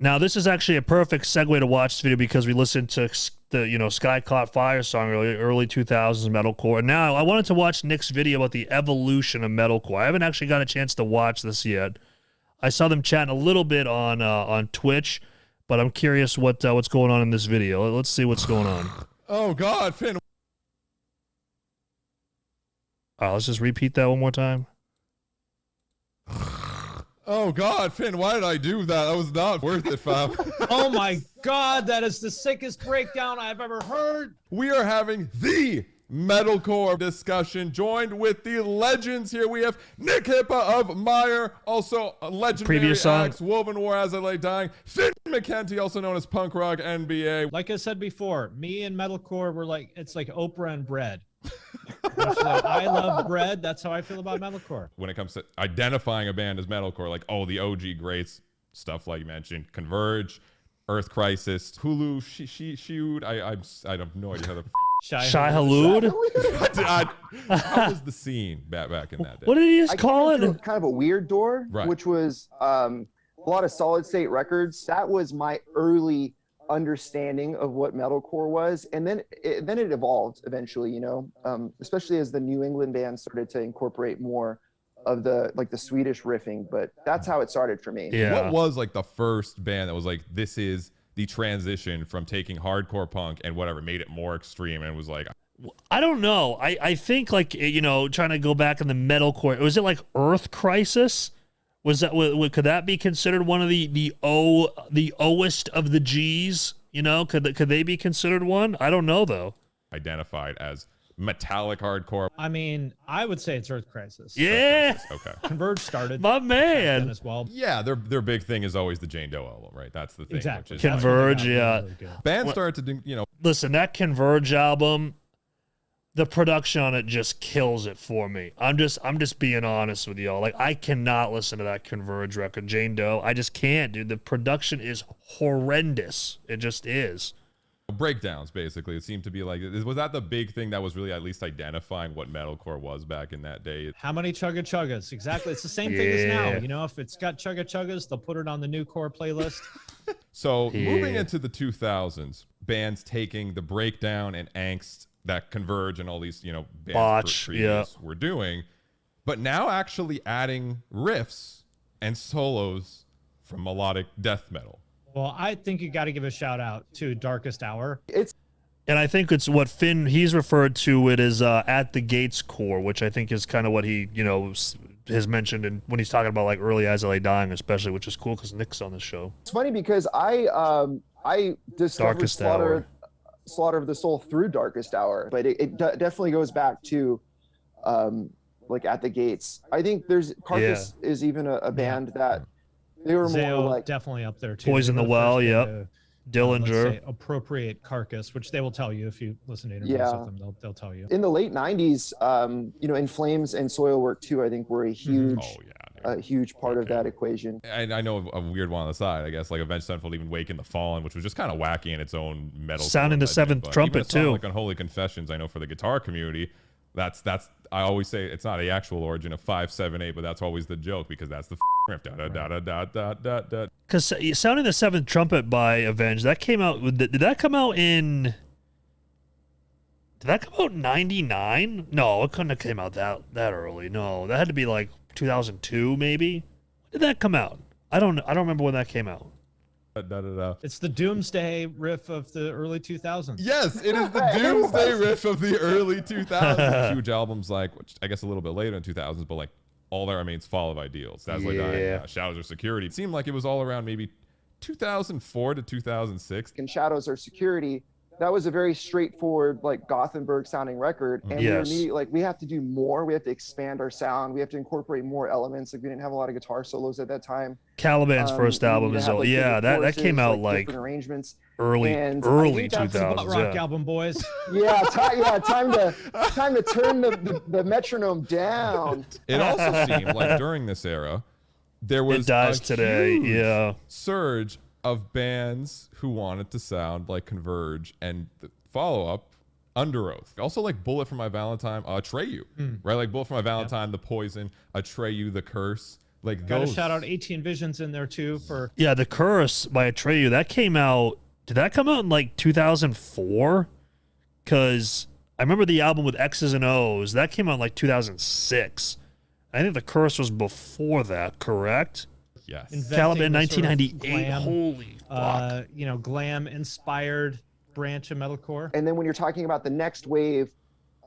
Now, this is actually a perfect segue to watch this video because we listened to the, Sky Caught Fire song early 2000s metalcore. And now I wanted to watch Nik's video about the evolution of metalcore. I haven't actually got a chance to watch this yet. I saw them chatting a little bit on Twitch, but I'm curious what's going on in this video. Let's see what's going on. Oh God, Finn. Let's just repeat that one more time. Oh God, Finn, why did I do that? That was not worth it, fam. Oh my God, that is the sickest breakdown I've ever heard. We are having the metalcore discussion, joined with the legends here. We have Nik of Meyer, also a legendary Previous song. acts, Woven War As I Lay Dying, Finn McKenty, also known as Punk Rock NBA. Like I said before, me and metalcore were like, it's like Oprah and bread. I love bread. That's how I feel about metalcore. When it comes to identifying a band as metalcore, like, oh, the OG greats, stuff like you mentioned, Converge, Earth Crisis, Hulu, Shoot. I have no idea how the Shai Hulud? How was the scene back in that day? What did he just call it? Kind of a weird door, Right. which was a lot of solid state records. That was my early understanding of what metalcore was, and then it evolved eventually, especially as the New England bands started to incorporate more of the Swedish riffing. But that's how it started for me. Yeah. What was like the first band that was like, this is the transition from taking hardcore punk and whatever, made it more extreme, and was like, I don't know. I think trying to go back in the metalcore, was it like Earth Crisis? Was that, could that be considered one of the O-est of the G's? Could they be considered one? I don't know though. identified as metallic hardcore? I mean, I would say it's Earth Crisis. Yeah. Okay. Converge started. My man. As well. Yeah, their big thing is always the Jane Doe album, right? That's the thing. Exactly. Which is Converge, yeah. bands started to do, Listen, that Converge album, the production on it just kills it for me. I'm just being honest with y'all. Like, I cannot listen to that Converge record, Jane Doe. I just can't, dude. The production is horrendous. It just is. breakdowns, basically. It seemed to be like, was that the big thing that was really at least identifying what metalcore was back in that day? How many chugga chuggas? Exactly. It's the same thing as now. If it's got chugga chuggas, they'll put it on the new core playlist. So moving into the 2000s, bands taking the breakdown and angst that Converge and all these, bands Botch, previous were doing, but now actually adding riffs and solos from melodic death metal. Well, I think you got to give a shout out to Darkest Hour. And I think it's what Finn, he's referred to it as At the Gates core, which I think is kind of what he, has mentioned and when he's talking about like early As I Lay Dying, especially, which is cool because Nick's on the show. It's funny because I discovered Darkest Hour. Slaughter of the Soul through Darkest Hour, but it definitely goes back to like At the Gates. I think Carcass is even a band that they were Zao, more like definitely up there too. Poison the Well, yep. Dillinger. Appropriate Carcass, which they will tell you if you listen to interviews with them. They'll tell you. In the late 90s, In Flames and Soilwork too, I think were a huge a huge part of that equation. And I know a weird one on the side, I guess, like Avenged Sevenfold, even Wake in the Fallen, which was just kind of wacky in its own metal. Sounding the Seventh Trumpet too. Like Unholy Confessions, I know for the guitar community, that's I always say it's not the actual origin of 578, but that's always the joke because that's the riff. Because Sounding the Seventh Trumpet by Avenged, that came out. Did that come out in? Did that come out in '99? No, it couldn't have came out that early. No, that had to be like 2002 maybe. When did that come out? I don't remember when that came out. It's the Doomsday riff of the early 2000s. Yes, it is the Doomsday riff of the early 2000s. Huge albums like, which I guess a little bit later in 2000s, but like All That Remains, Fall of Ideals, That's Like Shadows of Security. It seemed like it was all around maybe 2004 to 2006. And Shadows Are Security, that was a very straightforward, like Gothenburg sounding record. And we were immediately like, we have to do more. We have to expand our sound. We have to incorporate more elements. Like we didn't have a lot of guitar solos at that time. Caliban's first album is that came out like arrangements. early 2000s. Rock album, boys. Time to turn the metronome down. It also seemed like during this era, there was huge surge of bands who wanted to sound like Converge, and the follow-up, Under Oath. Also like Bullet for My Valentine, Atreyu, right? Like Bullet for My Valentine, The Poison, Atreyu, The Curse. Like Got to those. shout out 18 Visions in there too for Yeah, The Curse by Atreyu, that came out. Did that come out in like 2004? Because I remember the album with X's and O's. That came out in like 2006. I think The Curse was before that, correct? Yes. Caliban investing the sort of 1998. glam, Holy fuck. you know, glam inspired branch of metalcore. And then when you're talking about the next wave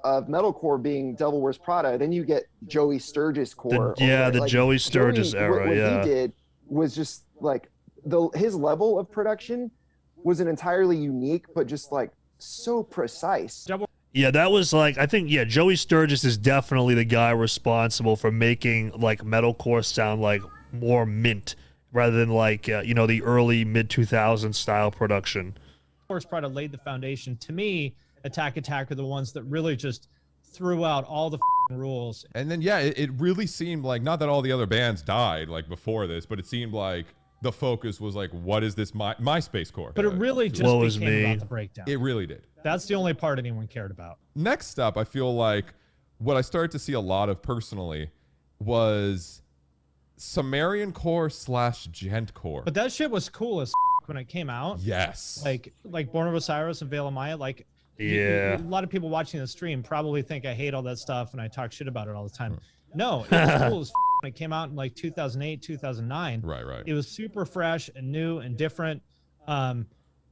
of metalcore being Devil Wears Prada, then you get Joey Sturgis core. The Joey Sturgis era. What yeah. he did was just like his level of production was an entirely unique, but just like so precise. Yeah, that was like, I think, Joey Sturgis is definitely the guy responsible for making like metalcore sound like more mint rather than like, the early mid 2000s style production. Of course, Prada laid the foundation. To me, Attack are the ones that really just threw out all the rules. And then, it really seemed like, not that all the other bands died like before this, but it seemed like the focus was like, what is this MySpace core? But it really just became about the breakdown. It really did. That's the only part anyone cared about. Next up, I feel like what I started to see a lot of personally was Sumerian core / djent core. But that shit was cool as when it came out. Yes. Like Born of Osiris and Veil of Maya. Like, yeah, a lot of people watching the stream probably think I hate all that stuff and I talk shit about it all the time. No, it was cool as when it came out in like 2008, 2009. Right. It was super fresh and new and different.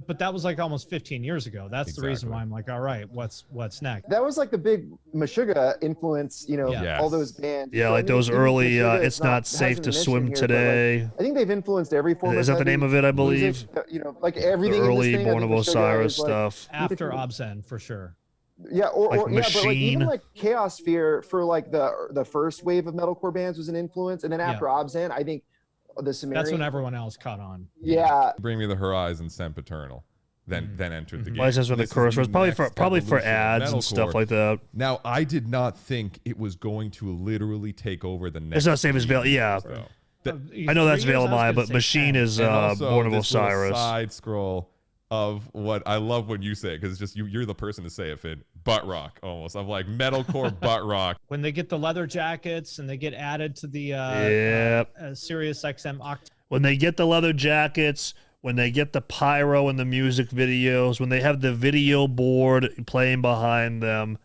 But that was like almost 15 years ago. That's the reason why I'm like, all right, what's next? That was like the big Meshuggah influence, Yes. all those bands. Yeah, So, like those even early Meshuggah It's Not Safe to Swim hasn't been Today. mentioned here, but, like, I think they've influenced every form Is that the name of it, I believe? music, like everything The in this early thing, I Born think of Meshuggah Osiris is, like, stuff. After Obscen, for sure. Yeah, or Like but like even Machine. like Chaos Fear for like the first wave of metalcore bands was an influence, and then after Obscen, I think the Sumerian. That's when everyone else caught on. Yeah, Bring Me the Horizon, Sempiternal. Then entered the game. Why is this when the This is Curse was? Probably next for evolution of ads and stuff metalcore. like that. Now, I did not think it was going to literally take over the next. It's not same as Veil. Yeah. So, I know that's Veil of Maya, but Machine is and also Born of this little Osiris. side scroll of what I love when you say it, because it's just you're the person to say it, Finn. Butt rock, almost. I'm like metalcore butt rock. When they get the leather jackets and they get added to the Sirius XM Oct. When they get the leather jackets, when they get the pyro in the music videos, when they have the video board playing behind them,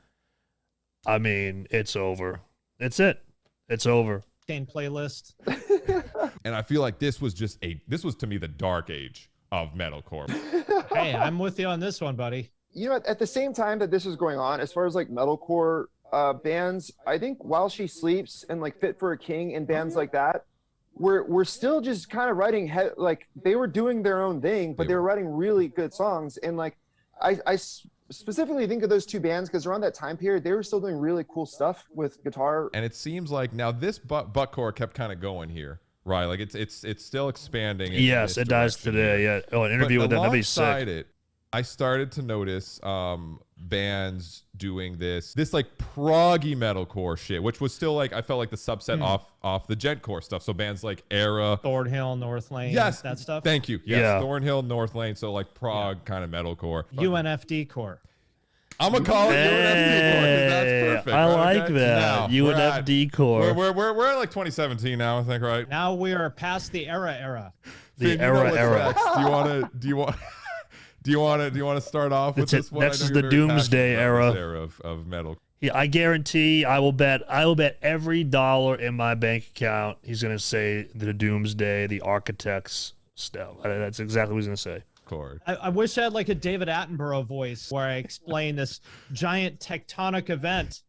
I mean, it's over. It's over. Playlist. And I feel like this was to me the dark age of metalcore. Hey, I'm with you on this one, buddy. at the same time that this was going on, as far as like metalcore bands, I think While She Sleeps and like Fit for a King and bands like that, we're still just kind of writing like they were doing their own thing, but they were writing really good songs. And like I specifically think of those two bands because around that time period they were still doing really cool stuff with guitar. And it seems like now this buttcore kept kind of going here, right? Like it's still expanding. Yes, it does today. Yeah. Oh, an interview with them. That'd be sick. It, I started to notice bands doing this like proggy metalcore shit, which was still like I felt like the subset off the djentcore stuff. So bands like Era, Thornhill, North Lane, yes, that stuff. Thank you. Yes, Yeah. Thornhill, North Lane. So like prog kind of metalcore. UNFD core. I'm gonna call it UNFD core because that's perfect. I right? like that. Now, UNFD core. We're at like 2017 now, I think, right? Now we are past the era. The Finn, you know what's era. next. Do you want to start off with That's this it. one? Next I know is you're the very Doomsday passionate about era. this of metal. Yeah, I guarantee I will bet every dollar in my bank account he's gonna say the Doomsday, the Architects stuff. That's exactly what he's gonna say. Chord. I wish I had like a David Attenborough voice where I explain this giant tectonic event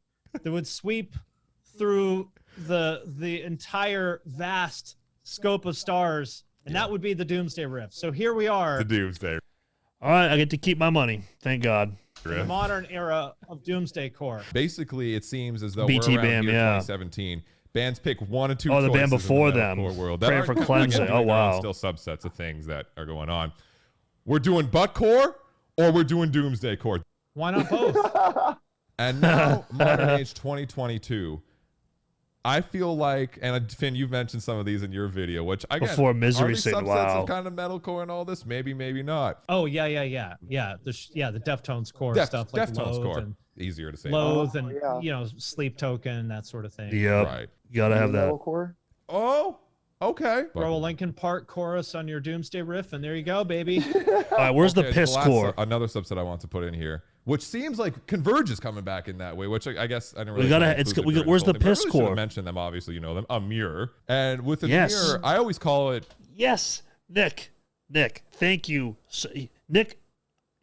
that would sweep through the entire vast scope of stars, and that would be the Doomsday riff. So here we are, The Doomsday. All right, I get to keep my money. Thank God. in the modern era of Doomsday core. Basically, it seems as though BT we're around Bam, here, yeah. 2017. Bands pick one or two. Oh, the band choices in before the them. metalcore world. Prayer for Cleansing. Again, Oh, doing their own wow. Still subsets of things that are going on. We're doing buttcore or we're doing Doomsday core. Why not both? And now, modern age 2022. I feel like, and Finn, you've mentioned some of these in your video, which I guess Before Misery are these Sin, subsets wow. of kind of metalcore and all this. Maybe not. Oh yeah. The Deftones core stuff like Deftones Loathe core. and Easier to say. Loathe and yeah. Sleep Token, that sort of thing. Yep. Right. You gotta have that. Metalcore. Oh, okay. Throw a Linkin Park chorus on your Doomsday riff, and there you go, baby. All right, where's the Okay, Pisscore? Another subset I want to put in here, which seems like Converge is coming back in that way, which I guess I didn't really. Where's the Pisscore? I Pisscore? Mention them, obviously, you know them. Amir, and with Amir, Yes. I always call it. Yes, Nick, thank you. So, Nick,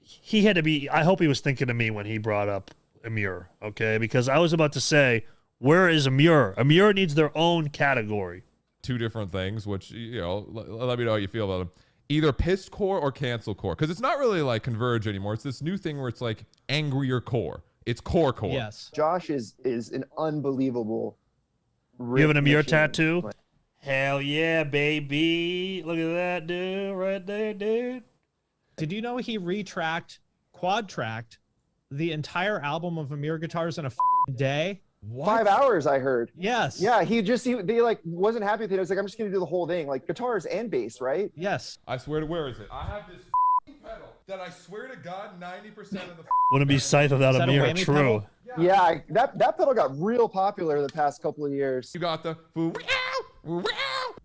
he had to be, I hope he was thinking of me when he brought up Amir, okay? Because I was about to say, where is Amir? Amir needs their own category. Two different things, which, you know, let me know how you feel about them. Either pissed core or cancel core, because it's not really like Converge anymore. It's this new thing where it's like angrier core. It's core. Yes. Josh is an unbelievable. You have an Amir machine. tattoo? Hell yeah, baby. Look at that, dude, right there, dude. Did you know he quad-tracked the entire album of Amir guitars in a day? What? 5 hours, I heard. Yes. Yeah, they like wasn't happy with it. I was like, I'm just gonna do the whole thing, like guitars and bass, right? Yes. I swear to, where is it? I have this pedal that I swear to God, 90% of the Wouldn't be Scythe without Is that a Amir, whammy true. pedal? Yeah, that pedal got real popular the past couple of years. You got the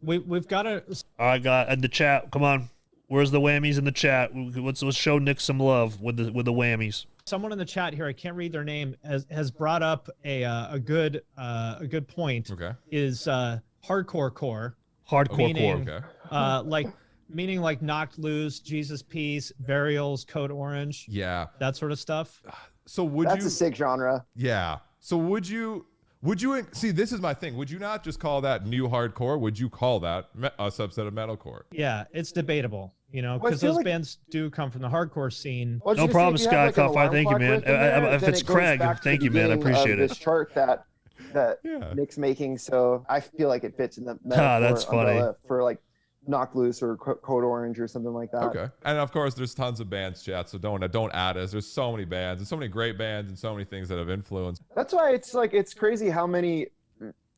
We've got to. All right, guys, in the chat, come on. Where's the whammies in the chat? Let's show Nick some love with the whammies. Someone in the chat here, I can't read their name, has brought up a good point. Okay. Is hardcore core. Hardcore Meaning- core. Okay. Meaning like Knocked Loose, Jesus Peace, Burials, Code Orange, Yeah. that sort of stuff. So would That's you? a sick genre. Yeah. So would you see? This is my thing. Would you not just call that new hardcore? Would you call that a subset of metalcore? Yeah, it's debatable, you know, Well, I because feel those like- bands do come from the hardcore scene. Well, I was No gonna say, problem, if you Sky have, like, an Cough. alarm Thank you, clock man. riff in there, If then it's it goes Craig, back to thank the you, man. I beginning of appreciate it. This chart that Yeah. Nick's making, so I feel like it fits in the that's funny. umbrella for like Knocked Loose or Code Orange or something like that. Okay. And of course, there's tons of bands, chat. So don't add us. There's so many bands and so many great bands and so many things that have influenced. That's why it's crazy how many,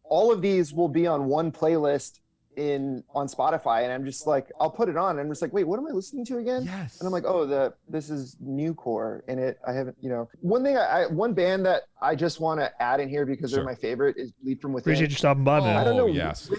all of these will be on one playlist on Spotify, and I'm just like, I'll put it on and I'm just like, wait, what am I listening to again? Yes. And I'm like, oh, this is new core, and I haven't, you know, one band that I just want to add in here because Sure. they're my favorite is Bleed From Within. Appreciate you stopping by, man. I don't know. yes.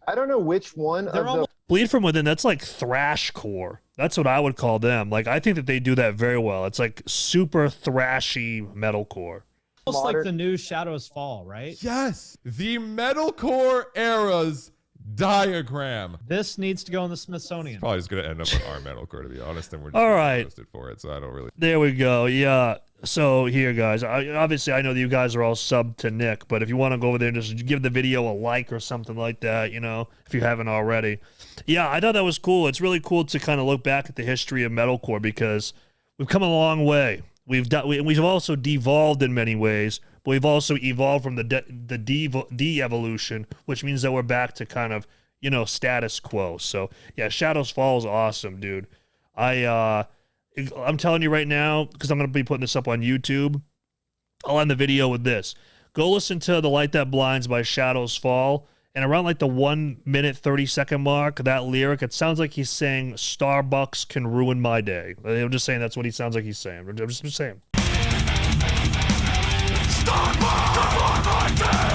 I don't know which one They're of almost- Bleed From Within, that's like thrash core. That's what I would call them. Like, I think that they do that very well. It's like super thrashy metalcore. Almost like modern- the new Shadows Fall, right? Yes. The metalcore era's diagram. This needs to go in the Smithsonian. Probably just gonna end up with our metalcore, to be honest, and we're just All gonna right. roast it for it. So I don't really. There we go. Yeah. So here, guys. Obviously, I know that you guys are all subbed to Nick, but if you want to go over there and just give the video a like or something like that, you know, if you haven't already. Yeah, I thought that was cool. It's really cool to kind of look back at the history of metalcore because we've come a long way. We've also devolved in many ways, but we've also evolved from the de-evolution, which means that we're back to kind of, you know, status quo. So yeah, Shadows Fall is awesome, dude. I'm telling you right now, because I'm going to be putting this up on YouTube, I'll end the video with this. Go listen to The Light That Blinds by Shadows Fall, and around like the 1 minute, 30-second mark, that lyric, it sounds like he's saying, Starbucks can ruin my day. I'm just saying that's what he sounds like he's saying. I'm just saying. Starbucks can ruin my day.